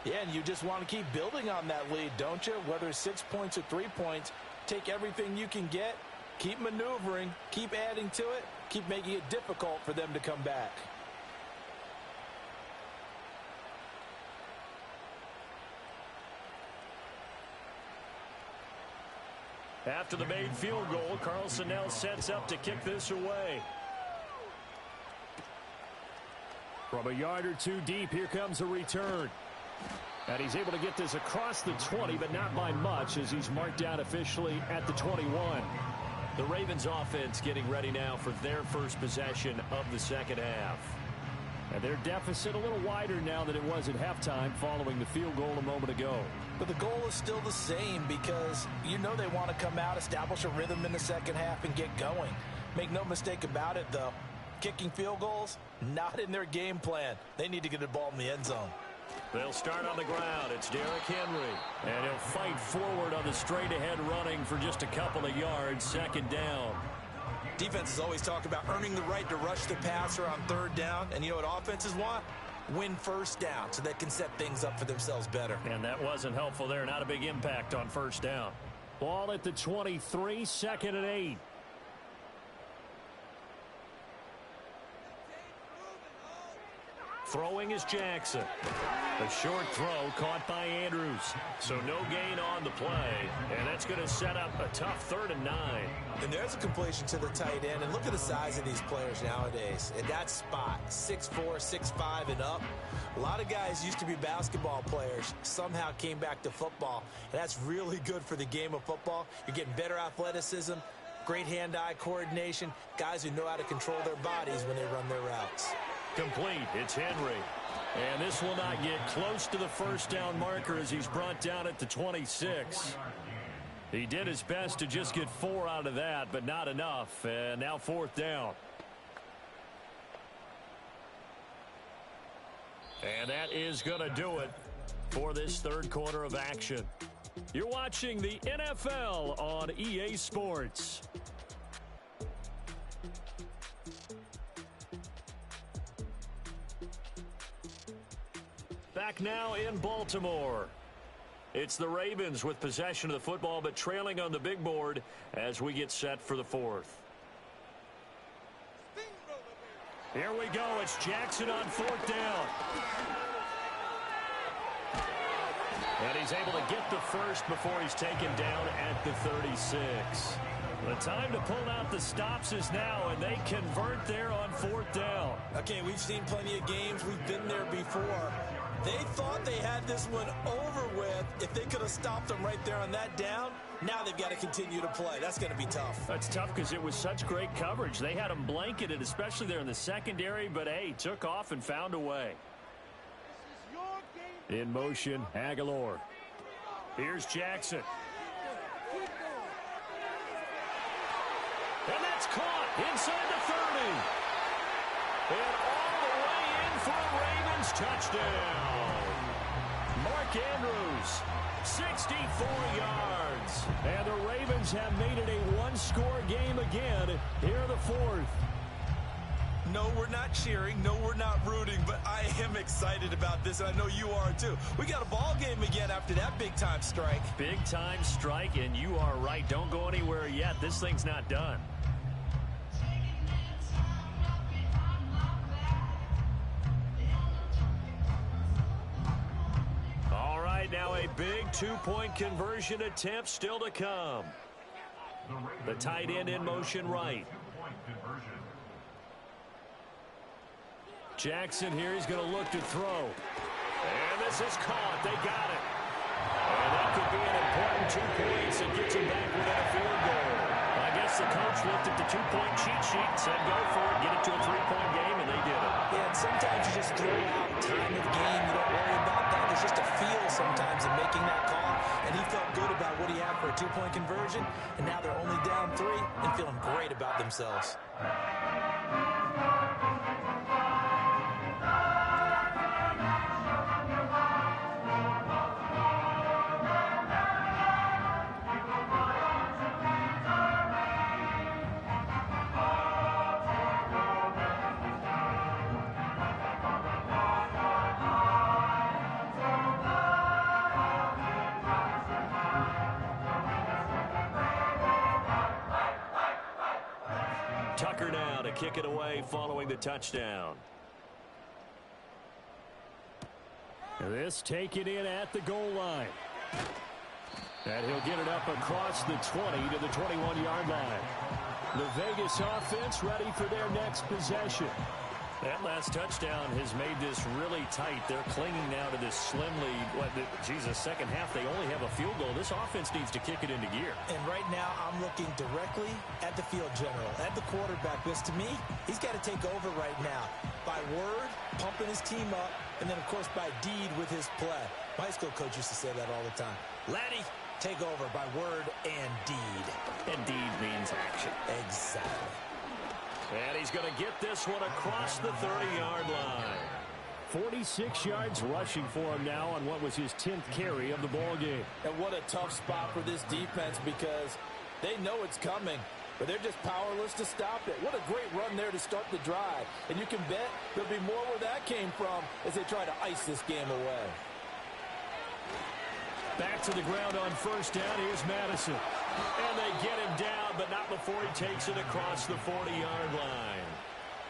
Yeah, and you just want to keep building on that lead, don't you? Whether it's 6 points or 3 points, take everything you can get, keep maneuvering, keep adding to it, keep making it difficult for them to come back. After the made field goal, Carlson now sets up to kick this away. From a yard or two deep, here comes a return. And he's able to get this across the 20, but not by much, as he's marked down officially at the 21. The Ravens offense getting ready now for their first possession of the second half. And their deficit a little wider now than it was at halftime following the field goal a moment ago. But the goal is still the same because you know they want to come out, establish a rhythm in the second half, and get going. Make no mistake about it, though. Kicking field goals, not in their game plan. They need to get the ball in the end zone. They'll start on the ground. It's Derrick Henry. And he'll fight forward on the straight-ahead running for just a couple of yards. Second down. Defenses always talk about earning the right to rush the passer on third down. And you know what offenses want? Win first down so they can set things up for themselves better. And that wasn't helpful there. Not a big impact on first down. Ball at the 23, 2nd and 8. Throwing is Jackson. A short throw caught by Andrews. So no gain on the play. And that's going to set up a tough 3rd and 9. And there's a completion to the tight end. And look at the size of these players nowadays. At that spot, 6'4", 6'5", and up. A lot of guys used to be basketball players. Somehow came back to football. And that's really good for the game of football. You're getting better athleticism, great hand-eye coordination, guys who know how to control their bodies when they run their routes. Complete. It's Henry. And this will not get close to the first down marker as he's brought down at the 26. He did his best to just get 4 out of that, but not enough. And now 4th down. And that is going to do it for this third quarter of action. You're watching the NFL on EA Sports. Back now in Baltimore. It's the Ravens with possession of the football, but trailing on the big board as we get set for the 4th. Here we go. It's Jackson on 4th down. And he's able to get the first before he's taken down at the 36. The time to pull out the stops is now, and they convert there on 4th down. Okay, we've seen plenty of games. We've been there before. They thought they had this one over with. If they could have stopped them right there on that down, now they've got to continue to play. That's going to be tough. That's tough because it was such great coverage. They had them blanketed, especially there in the secondary, but, hey, took off and found a way. In motion, Aguilar. Here's Jackson. And that's caught inside the 30. And all the way in for a Ravens touchdown. Mark Andrews, 64 yards. And the Ravens have made it a one-score game again here in the 4th. No, we're not cheering. No, we're not rooting, but I am excited about this, and I know you are too. We got a ball game again after that big-time strike. Big-time strike, and you are right. Don't go anywhere yet. This thing's not done. All right, now a big two-point conversion attempt still to come. The tight end in motion right. Jackson here, he's going to look to throw. And this is caught. They got it. And that could be an important 2 points and gets him back within a field goal. I guess the coach looked at the two-point cheat sheet and said, go for it, get it to a 3-point game, and they did it. Yeah, and sometimes you just throw out time of game. You don't worry about that. There's just a feel sometimes in making that call. And he felt good about what he had for a 2-point conversion. And now they're only down 3 and feeling great about themselves. Tucker now to kick it away following the touchdown. This taken in at the goal line. And he'll get it up across the 20 to the 21-yard line. The Vegas offense ready for their next possession. That last touchdown has made this really tight. They're clinging now to this slim lead. Second half, they only have a field goal. This offense needs to kick it into gear. And right now, I'm looking directly at the field general, at the quarterback, because to me, he's got to take over right now. By word, pumping his team up, and then, of course, by deed with his play. My high school coach used to say that all the time. Laddie, take over by word and deed. And deed means action. Exactly. And he's going to get this one across the 30-yard line. 46 yards rushing for him now on what was his 10th carry of the ball game. And what a tough spot for this defense because they know it's coming, but they're just powerless to stop it. What a great run there to start the drive. And you can bet there'll be more where that came from as they try to ice this game away. Back to the ground on first down. Here's Madison. And they get him down, but not before he takes it across the 40-yard line.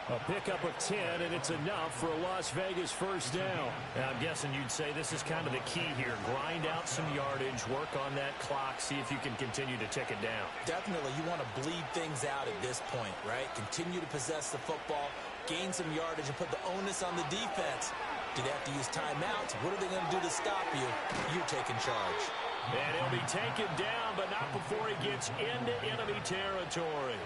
A pickup of 10, and it's enough for a Las Vegas first down. And I'm guessing you'd say this is kind of the key here. Grind out some yardage, work on that clock, see if you can continue to tick it down. Definitely, you want to bleed things out at this point, right? Continue to possess the football, gain some yardage, and put the onus on the defense. Do they have to use timeouts? What are they going to do to stop you? You're taking charge. And he'll be taken down, but not before he gets into enemy territory.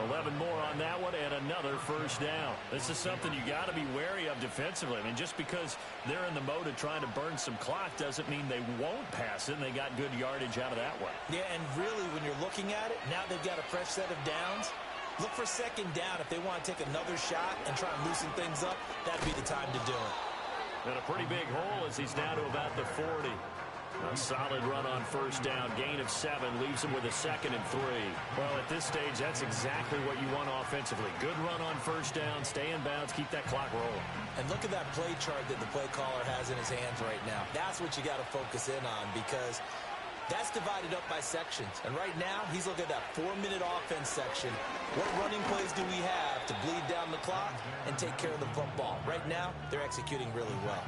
11 more on that one, and another first down. This is something you got to be wary of defensively. I mean, just because they're in the mode of trying to burn some clock doesn't mean they won't pass it, and they got good yardage out of that one. Yeah, and really, when you're looking at it, now they've got a fresh set of downs. Look for second down. If they want to take another shot and try and loosen things up, that'd be the time to do it. And a pretty big hole as he's down to about the 40. A solid run on first down. Gain of 7 leaves him with a 2nd and 3. Well, at this stage, that's exactly what you want offensively. Good run on first down. Stay in bounds. Keep that clock rolling. And look at that play chart that the play caller has in his hands right now. That's what you got to focus in on because that's divided up by sections. And right now, he's looking at that 4-minute offense section. What running plays do we have to bleed down the clock and take care of the football? Right now, they're executing really well.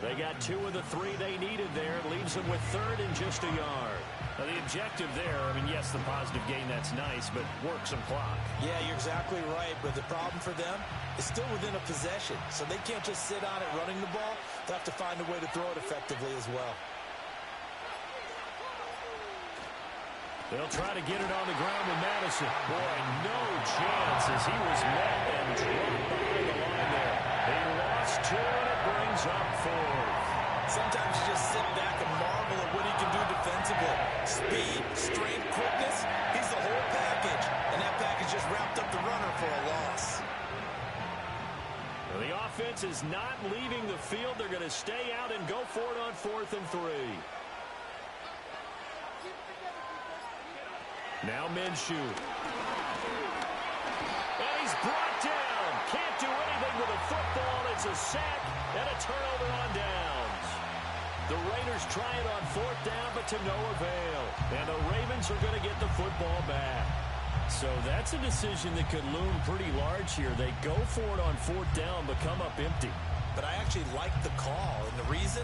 They got 2 of the 3 they needed there. It leaves them with 3rd and just a yard. Now, the objective there, I mean, yes, the positive gain, that's nice, but work some clock. Yeah, you're exactly right. But the problem for them is still within a possession. So they can't just sit on it running the ball. They'll have to find a way to throw it effectively as well. They'll try to get it on the ground with Madison. Boy, no chance as he was met and dropped behind the line there. He lost 2, and it brings up 4th. Sometimes you just sit back and marvel at what he can do defensively. Speed, strength, quickness, he's the whole package. And that package just wrapped up the runner for a loss. Well, the offense is not leaving the field. They're going to stay out and go for it on 4th and 3. Now Minshew. And he's brought down. Can't do anything with a football. It's a sack and a turnover on downs. The Raiders try it on 4th down, but to no avail. And the Ravens are going to get the football back. So that's a decision that could loom pretty large here. They go for it on 4th down, but come up empty. But I actually like the call. And the reason?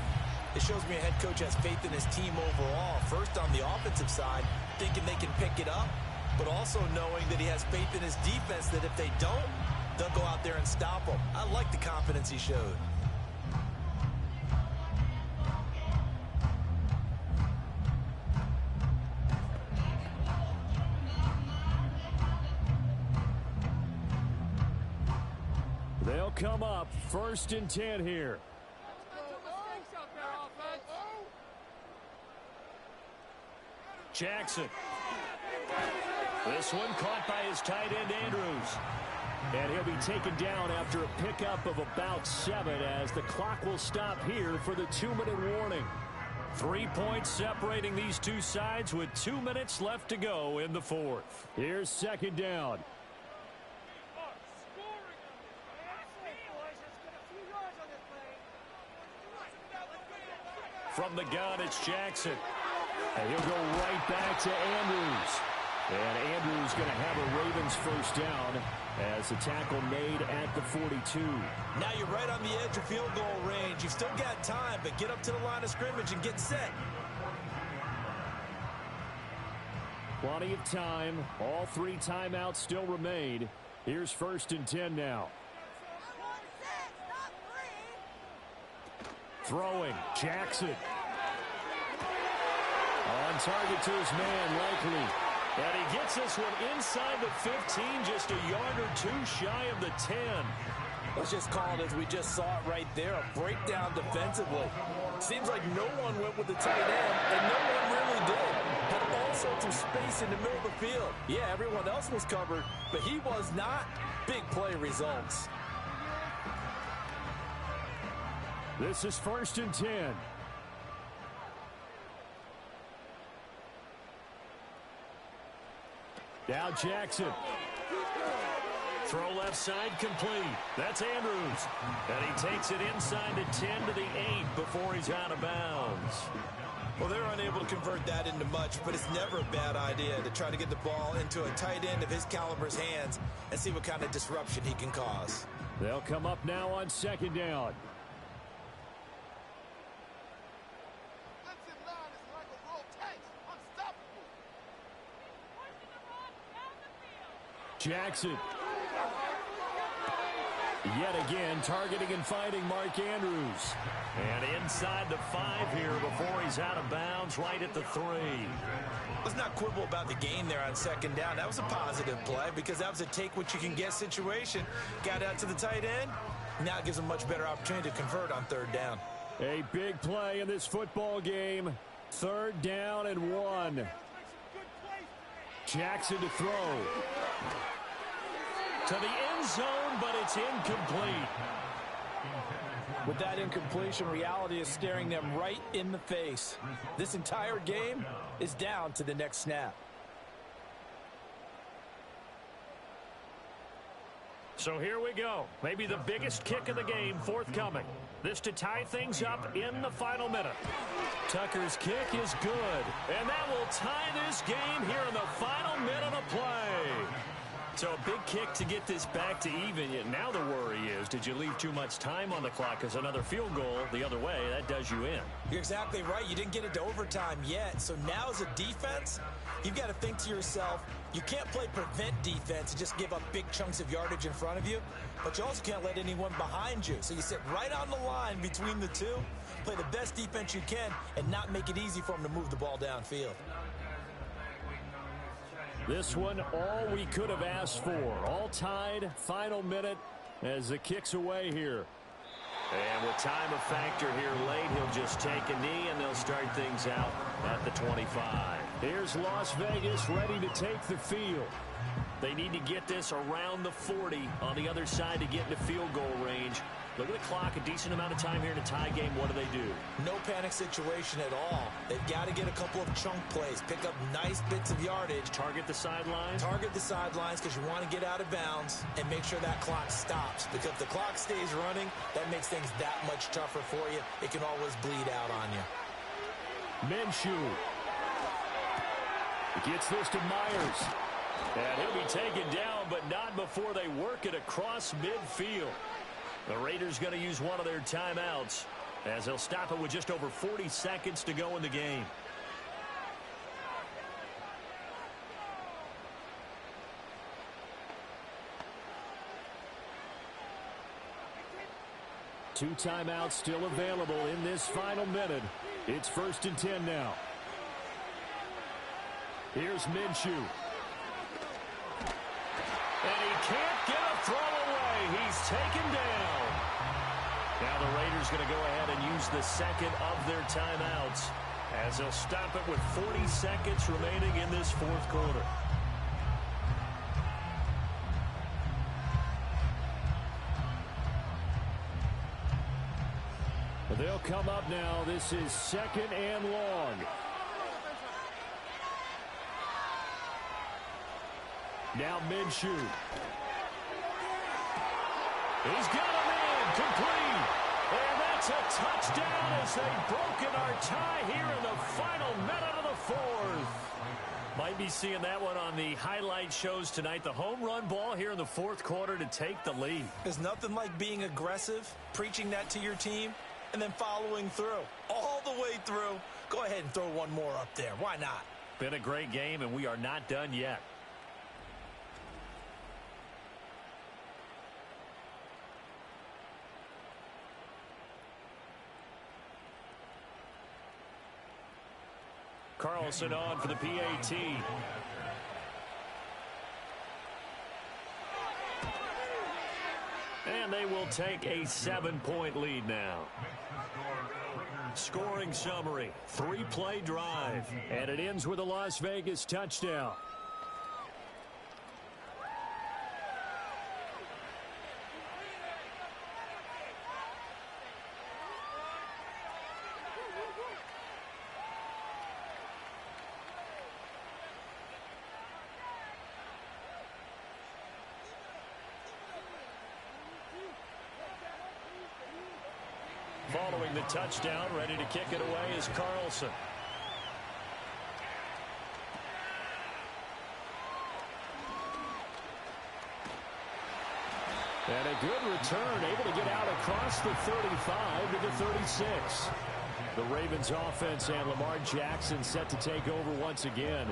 It shows me a head coach has faith in his team overall. First on the offensive side, thinking they can pick it up, but also knowing that he has faith in his defense that if they don't, they'll go out there and stop them. I like the confidence he showed. They'll come up 1st and 10 here. Jackson. This one caught by his tight end, Andrews. And he'll be taken down after a pickup of about 7 as the clock will stop here for the 2-minute warning. 3 points separating these two sides with 2 minutes left to go in the 4th. Here's 2nd down. From the gun, it's Jackson. And he'll go right back to Andrews. And Andrews going to have a Ravens first down as the tackle made at the 42. Now you're right on the edge of field goal range. You've still got time, but get up to the line of scrimmage and get set. Plenty of time. All 3 timeouts still remain. Here's 1st and 10 now. Throwing. Jackson. On target to his man, Likely. And he gets this one inside the 15, just a yard or 2 shy of the 10. Let's just call it as we just saw it right there, a breakdown defensively. Seems like no one went with the tight end, and no one really did. Had all sorts of space in the middle of the field. Yeah, everyone else was covered, but he was not. Big play results. This is 1st and 10. Now Jackson. Throw left side complete. That's Andrews. And he takes it inside the 10 to the 8 before he's out of bounds. Well, they're unable to convert that into much, but it's never a bad idea to try to get the ball into a tight end of his caliber's hands and see what kind of disruption he can cause. They'll come up now on 2nd down. Jackson. Yet again, targeting and fighting Mark Andrews. And inside the 5 here before he's out of bounds, right at the 3. Let's not quibble about the gain there on 2nd down. That was a positive play because that was a take-what-you-can-get situation. Got out to the tight end. Now it gives him a much better opportunity to convert on 3rd down. A big play in this football game. 3rd down and 1. Jackson to throw. To the end zone, but it's incomplete. With that incompletion, reality is staring them right in the face. This entire game is down to the next snap. So here we go. Maybe the biggest kick of the game forthcoming. This to tie things up in the final minute. Tucker's kick is good. And that will tie this game here in the final minute of play. So a big kick to get this back to even. Yet now the worry is, did you leave too much time on the clock? Because another field goal the other way, that does you in. You're exactly right. You didn't get it to overtime yet. So now as a defense, you've got to think to yourself, you can't play prevent defense and just give up big chunks of yardage in front of you. But you also can't let anyone behind you. So you sit right on the line between the two, play the best defense you can, and not make it easy for them to move the ball downfield. This one, all we could have asked for. All tied, final minute as the kick's away here. And with time a factor here late, he'll just take a knee and they'll start things out at the 25. Here's Las Vegas ready to take the field. They need to get this around the 40 on the other side to get into field goal range. Look at the clock, a decent amount of time here in a tie game. What do? No panic situation at all. They've got to get a couple of chunk plays, pick up nice bits of yardage. Target the sidelines? Target the sidelines because you want to get out of bounds and make sure that clock stops. Because if the clock stays running, that makes things that much tougher for you. It can always bleed out on you. Minshew. Gets this to Myers. And he'll be taken down, but not before they work it across midfield. The Raiders going to use one of their timeouts as they'll stop it with just over 40 seconds to go in the game. Two timeouts still available in this final minute. It's 1st and 10 now. Here's Minshew. And he can't get a throw away. He's taken down. Now the Raiders going to go ahead and use the second of their timeouts as they'll stop it with 40 seconds remaining in this fourth quarter. They'll come up now. This is 2nd and long. Now Minshew. He's got a man complete. And that's a touchdown as they've broken our tie here in the final minute of the fourth. Might be seeing that one on the highlight shows tonight. The home run ball here in the fourth quarter to take the lead. There's nothing like being aggressive, preaching that to your team, and then following through. All the way through. Go ahead and throw one more up there. Why not? Been a great game, and we are not done yet. Carlson on for the PAT. And they will take a 7-point lead now. Scoring summary, 3-play drive, and it ends with a Las Vegas touchdown. Following the touchdown, ready to kick it away is Carlson. And a good return, able to get out across the 35 to the 36. The Ravens offense and Lamar Jackson set to take over once again.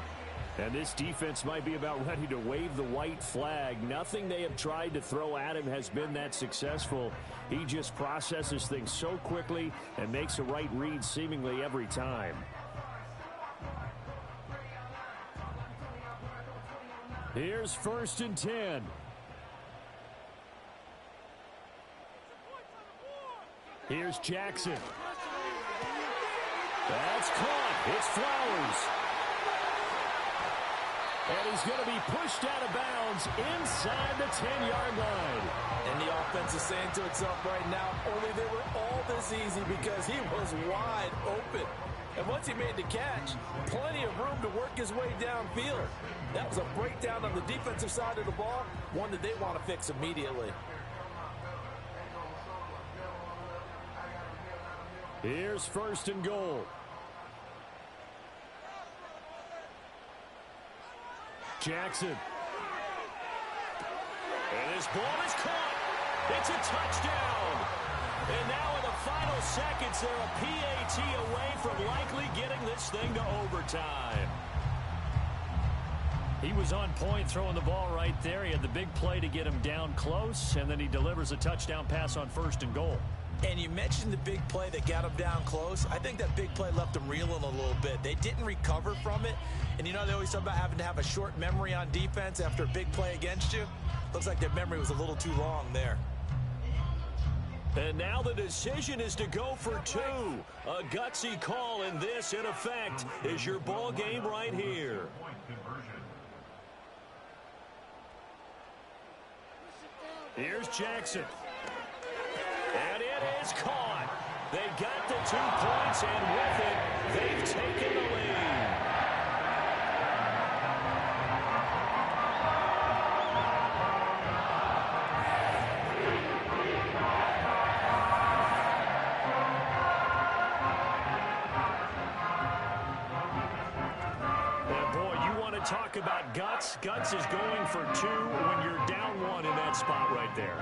And this defense might be about ready to wave the white flag. Nothing they have tried to throw at him has been that successful. He just processes things so quickly and makes a right read seemingly every time. Here's 1st and 10. Here's Jackson. That's caught. It's Flowers. And he's going to be pushed out of bounds inside the 10-yard line. And the offense is saying to itself right now, only they were all this easy because he was wide open. And once he made the catch, plenty of room to work his way downfield. That was a breakdown on the defensive side of the ball, one that they want to fix immediately. Here's 1st and goal. Jackson. And his ball is caught. It's a touchdown. And now in the final seconds, they're a PAT away from likely getting this thing to overtime. He was on point throwing the ball right there. He had the big play to get him down close, and then he delivers a touchdown pass on 1st and goal. And you mentioned the big play that got him down close. I think that big play left them reeling a little bit. They didn't recover from it. And you know they always talk about having to have a short memory on defense after a big play against you. Looks like their memory was a little too long there. And now the decision is to go for 2. A gutsy call, and this, in effect, is your ball game right here. Here's Jackson. And it is caught. They got the 2 points, and with it, they've taken the lead. And boy, you want to talk about guts. Guts is going for 2 when you're down 1 in that spot right there.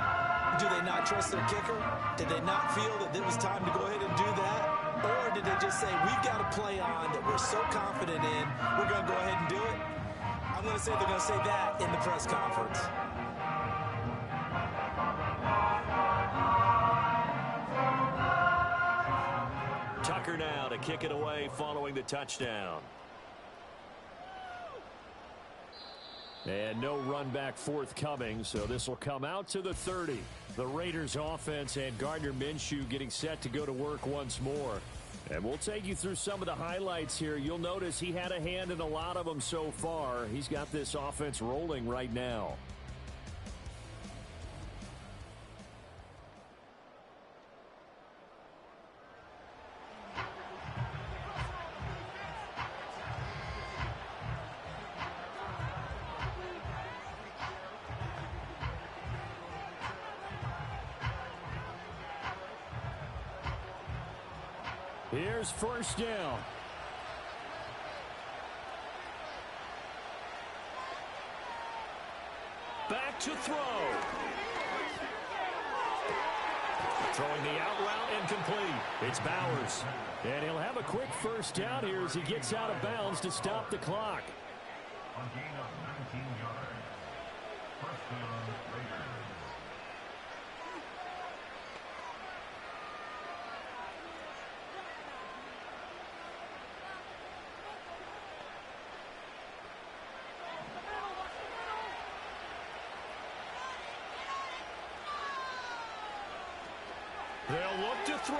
Do they not trust their kicker? Did they not feel that it was time to go ahead and do that? Or did they just say, we've got a play on that we're so confident in, we're going to go ahead and do it? I'm going to say they're going to say that in the press conference. Tucker now to kick it away following the touchdown. And no run back forthcoming, so this will come out to the 30. The Raiders offense and Gardner Minshew getting set to go to work once more. And we'll take you through some of the highlights here. You'll notice he had a hand in a lot of them so far. He's got this offense rolling right now. Here's 1st down. to throw. Throwing the out route incomplete. It's Bowers. And he'll have a quick first down here as he gets out of bounds to stop the clock. On gain of 19 yards. First down, Raiders. They'll look to throw.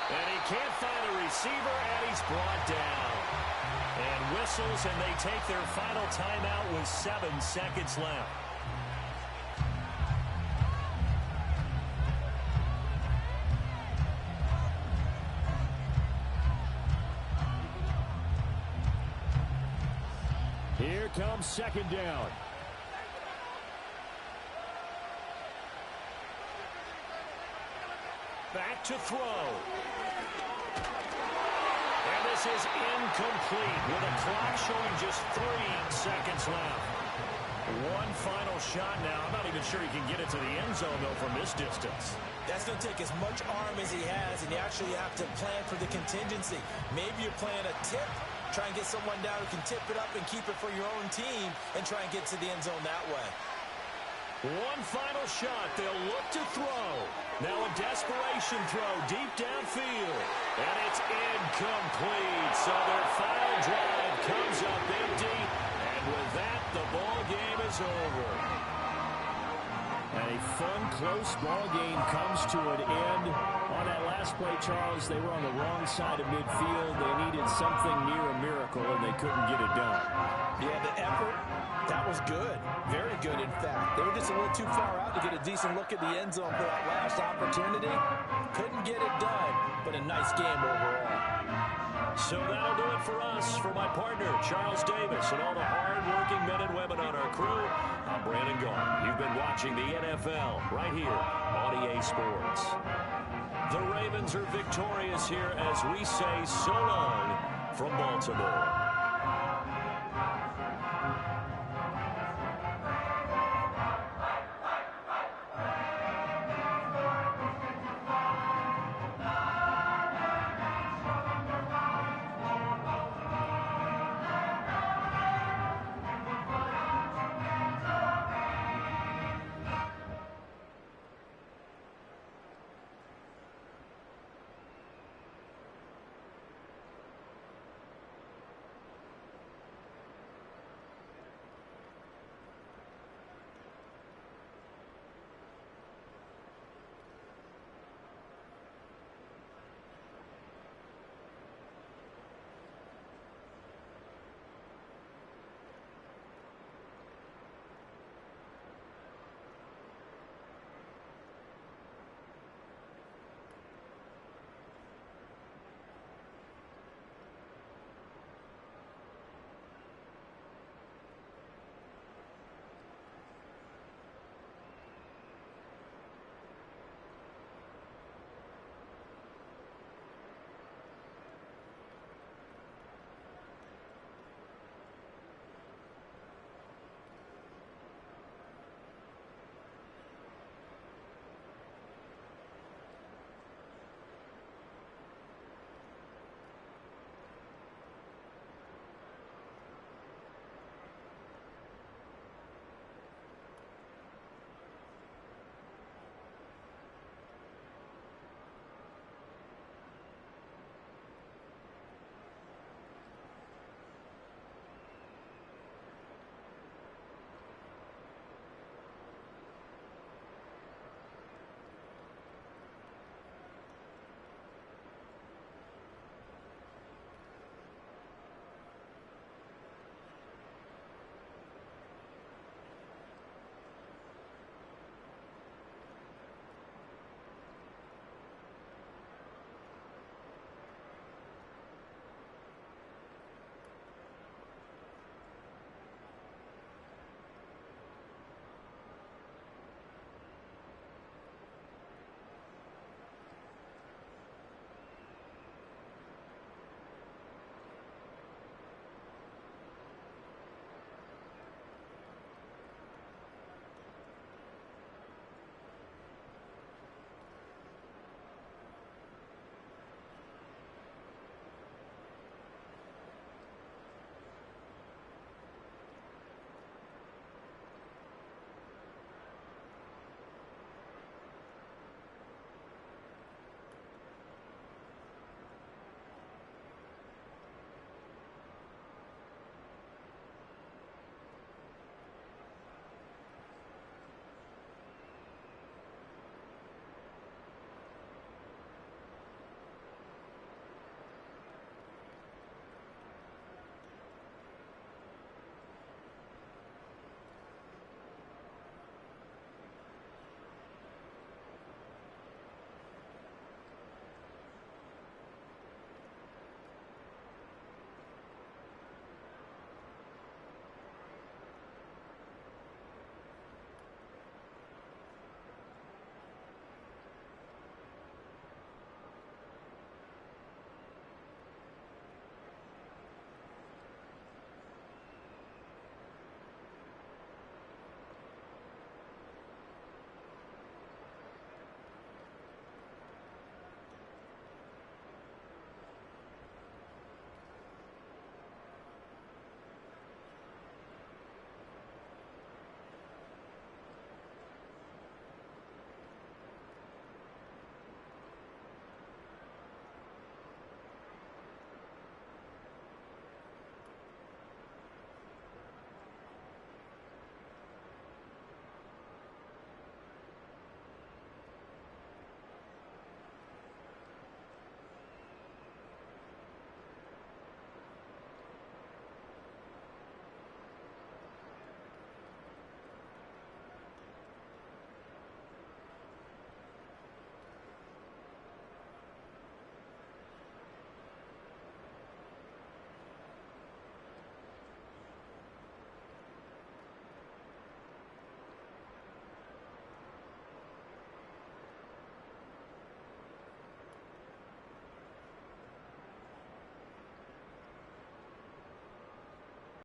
And he can't find a receiver, and he's brought down. And whistles, and they take their final timeout with 7 seconds left. Here comes second down. Back to throw. And this is incomplete with a clock showing just 3 seconds left. One final shot now. I'm not even sure he can get it to the end zone, though, from this distance. That's going to take as much arm as he has, and you actually have to plan for the contingency. Maybe you're playing a tip. Try and get someone down who can tip it up and keep it for your own team and try and get to the end zone that way. One final shot. They'll look to throw. Now a desperation throw deep downfield. And it's incomplete. So their final drive comes up empty. And with that, the ball game is over. A fun, close ball game comes to an end. On that last play, Charles, they were on the wrong side of midfield. They needed something near a miracle, and they couldn't get it done. Yeah, the effort, that was good. Very good, in fact. They were just a little too far out to get a decent look at the end zone for that last opportunity. Couldn't get it done, but a nice game overall. So that'll do it for us. For my partner, Charles Davis, and all the hard-working men and women on our crew, I'm Brandon Gault. You've been watching the NFL right here on EA Sports. The Ravens are victorious here as we say so long from Baltimore.